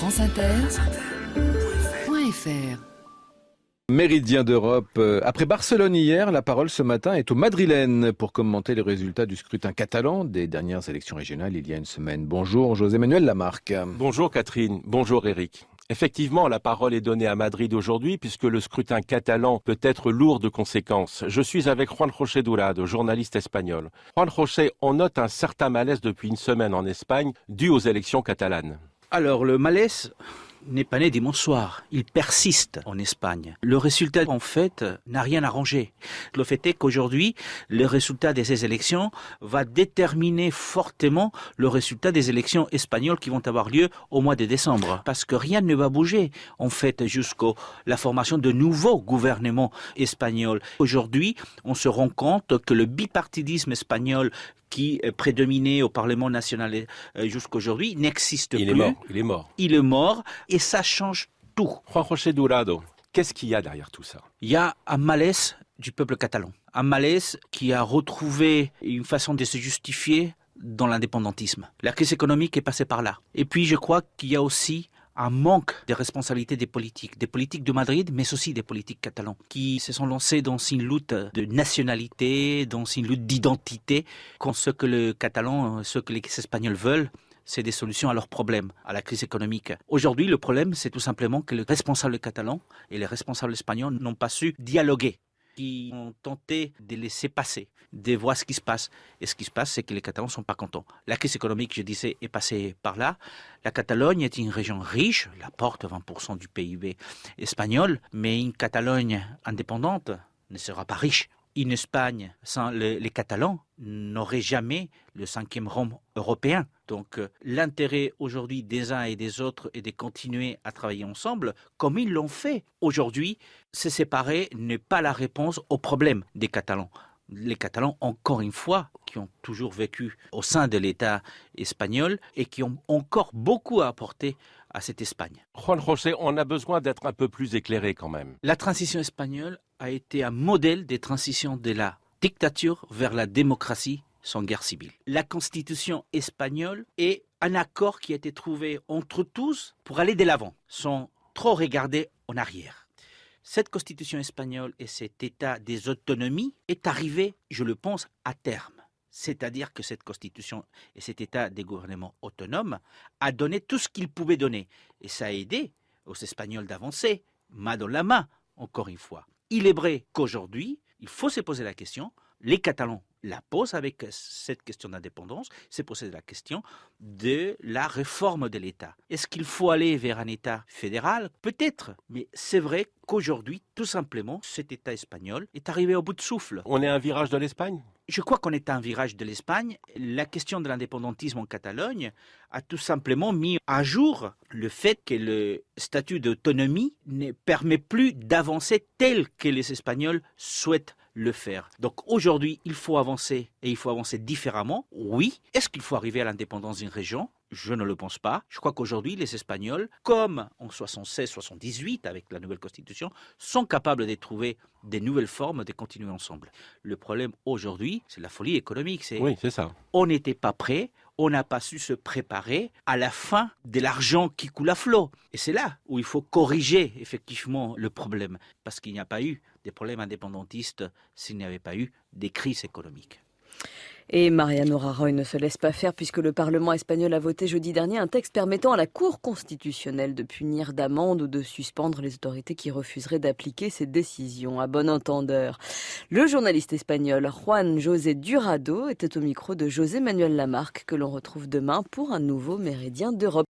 franceinter.fr. Méridien d'Europe. Après Barcelone hier, la parole ce matin est aux Madrilènes pour commenter les résultats du scrutin catalan des dernières élections régionales il y a une semaine. Bonjour José-Manuel Lamarque. Bonjour Catherine, bonjour Eric. Effectivement, la parole est donnée à Madrid aujourd'hui puisque le scrutin catalan peut être lourd de conséquences. Je suis avec Juan José Durado, journaliste espagnol. Juan José, on note un certain malaise depuis une semaine en Espagne dû aux élections catalanes. Alors, le malaise n'est pas né dimanche soir. Il persiste en Espagne. Le résultat, en fait, n'a rien arrangé. Le fait est qu'aujourd'hui, le résultat de ces élections va déterminer fortement le résultat des élections espagnoles qui vont avoir lieu au mois de décembre. Parce que rien ne va bouger, en fait, jusqu'à la formation de nouveaux gouvernements espagnols. Aujourd'hui, on se rend compte que le bipartidisme espagnol qui prédominait au Parlement national jusqu'aujourd'hui n'existe plus. Il est mort. Il est mort et ça change tout. Juan José Durado, qu'est-ce qu'il y a derrière tout ça? Il y a un malaise du peuple catalan. Un malaise qui a retrouvé une façon de se justifier dans l'indépendantisme. La crise économique est passée par là. Et puis je crois qu'il y a aussi un manque de responsabilité des politiques de Madrid, mais aussi des politiques catalans, qui se sont lancés dans une lutte de nationalité, dans une lutte d'identité, quand ce que les Catalans, ce que les Espagnols veulent, c'est des solutions à leurs problèmes, à la crise économique. Aujourd'hui, le problème, c'est tout simplement que les responsables catalans et les responsables espagnols n'ont pas su dialoguer, qui ont tenté de laisser passer, de voir ce qui se passe. Et ce qui se passe, c'est que les Catalans ne sont pas contents. La crise économique, je disais, est passée par là. La Catalogne est une région riche, elle apporte 20% du PIB espagnol, mais une Catalogne indépendante ne sera pas riche. Une Espagne sans les Catalans n'aurait jamais le 5e rang européen. Donc l'intérêt aujourd'hui des uns et des autres est de continuer à travailler ensemble comme ils l'ont fait. Aujourd'hui, se séparer n'est pas la réponse au problème des Catalans. Les Catalans, encore une fois, qui ont toujours vécu au sein de l'État espagnol et qui ont encore beaucoup à apporter à cette Espagne. Juan José, on a besoin d'être un peu plus éclairé quand même. La transition espagnole a été un modèle de transition de la dictature vers la démocratie sans guerre civile. La constitution espagnole est un accord qui a été trouvé entre tous pour aller de l'avant, sans trop regarder en arrière. Cette constitution espagnole et cet état des autonomies est arrivé, je le pense, à terme. C'est-à-dire que cette constitution et cet état des gouvernements autonomes a donné tout ce qu'il pouvait donner. Et ça a aidé aux Espagnols d'avancer, main dans la main, encore une fois. Il est vrai qu'aujourd'hui, il faut se poser la question, les Catalans la posent avec cette question d'indépendance, c'est poser la question de la réforme de l'État. Est-ce qu'il faut aller vers un État fédéral? Peut-être, mais c'est vrai qu'aujourd'hui, tout simplement, cet État espagnol est arrivé au bout de souffle. On est à un virage de l'Espagne? Je crois qu'on est à un virage de l'Espagne. La question de l'indépendantisme en Catalogne a tout simplement mis à jour le fait que le statut d'autonomie ne permet plus d'avancer tel que les Espagnols souhaitent le faire. Donc aujourd'hui, il faut avancer et il faut avancer différemment. Oui. Est-ce qu'il faut arriver à l'indépendance d'une région? Je ne le pense pas. Je crois qu'aujourd'hui, les Espagnols, comme en 76-78 avec la nouvelle constitution, sont capables de trouver des nouvelles formes de continuer ensemble. Le problème aujourd'hui, c'est la folie économique. Oui, c'est ça. On n'était pas prêt, on n'a pas su se préparer à la fin de l'argent qui coule à flot. Et c'est là où il faut corriger effectivement le problème. Parce qu'il n'y a pas eu des problèmes indépendantistes s'il n'y avait pas eu des crises économiques. Et Mariano Rajoy ne se laisse pas faire puisque le Parlement espagnol a voté jeudi dernier un texte permettant à la Cour constitutionnelle de punir d'amende ou de suspendre les autorités qui refuseraient d'appliquer ces décisions. À bon entendeur, le journaliste espagnol Juan José Durado était au micro de José-Manuel Lamarque que l'on retrouve demain pour un nouveau Méridien d'Europe.